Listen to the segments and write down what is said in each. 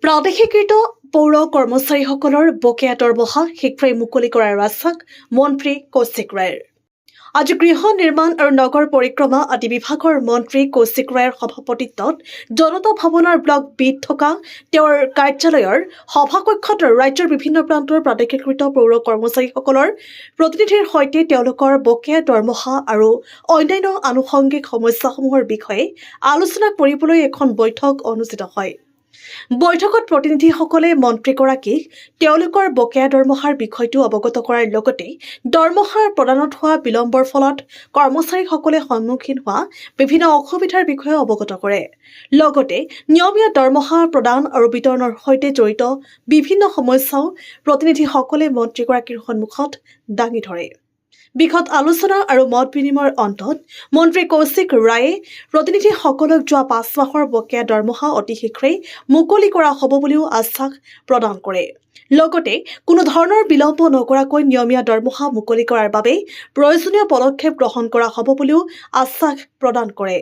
প্ৰাদেশিকৃত পৌৰ কৰ্মচাৰীসকলৰ বকেয়া দৰমহা শীঘ্ৰেই মুকলি কৰাৰ আশ্বাস মন্ত্ৰী কৌশিক ৰায়ৰ। আজি গৃহ নিৰ্মাণ আৰু নগৰ পৰিক্ৰমা আদি বিভাগৰ মন্ত্ৰী কৌশিক ৰায়ৰ সভাপতিত্বত জনতা ভৱনৰ ব্লক বিত থকা তেওঁৰ কাৰ্যালয়ৰ সভাকক্ষত ৰাজ্যৰ বিভিন্ন প্ৰান্তৰ প্ৰাদেশিকৃত পৌৰ কৰ্মচাৰীসকলৰ প্ৰতিনিধিৰ সৈতে তেওঁলোকৰ বকেয়া দৰমহা আৰু অন্যান্য আনুষংগিক সমস্যাসমূহৰ বিষয়ে আলোচনা কৰিবলৈ এখন বৈঠক অনুষ্ঠিত হয়। বৈঠকত প্ৰতিনিধিসকলে মন্ত্ৰীগৰাকীক তেওঁলোকৰ বকেয়া দৰমহাৰ বিষয়টো অৱগত কৰাৰ লগতে দৰমহাৰ প্ৰদানত হোৱা বিলম্বৰ ফলত কৰ্মচাৰীসকলে সন্মুখীন হোৱা বিভিন্ন অসুবিধাৰ বিষয়ে অৱগত কৰে। লগতে নিয়মীয়া দৰমহা প্ৰদান আৰু বিতৰণৰ সৈতে জড়িত বিভিন্ন সমস্যাও প্ৰতিনিধিসকলে মন্ত্ৰীগৰাকীৰ সন্মুখত দাঙি ধৰে। বিশদ আলোচনা আৰু মত বিনিময়ৰ অন্তত মন্ত্ৰী কৌশিক ৰায়ে প্ৰতিনিধিসকলক যোৱা ৫ মাহৰ বকেয়া দৰমহা অতি শীঘ্ৰেই মুকলি কৰা হ'ব বুলিও আশ্বাস প্ৰদান কৰে। লগতে কোনো ধৰণৰ বিলম্ব নকৰাকৈ নিয়মীয়া দৰমহা মুকলি কৰাৰ বাবে প্ৰয়োজনীয় পদক্ষেপ গ্ৰহণ কৰা হ'ব বুলিও আশ্বাস প্ৰদান কৰে।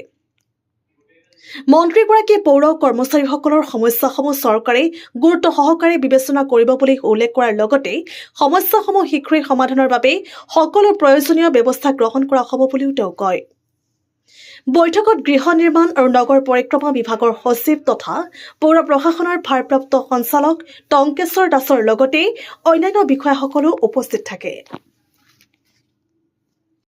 মন্ত্ৰীগৰাকীয়ে পৌৰ কৰ্মচাৰীসকলৰ সমস্যাসমূহ চৰকাৰে গুৰুত্ব সহকাৰে বিবেচনা কৰিব বুলি উল্লেখ কৰাৰ লগতে সমস্যাসমূহ শীঘ্ৰেই সমাধানৰ বাবে সকলো প্ৰয়োজনীয় ব্যৱস্থা গ্ৰহণ কৰা হ'ব বুলিও তেওঁ কয়। বৈঠকত গৃহ নিৰ্মাণ আৰু নগৰ পৰিক্ৰমা বিভাগৰ সচিব তথা পৌৰ প্ৰশাসনৰ ভাৰপ্ৰাপ্ত সঞ্চালক টংকেশ্বৰ দাসৰ লগতে অন্যান্য বিষয়াসকলো উপস্থিত থাকে।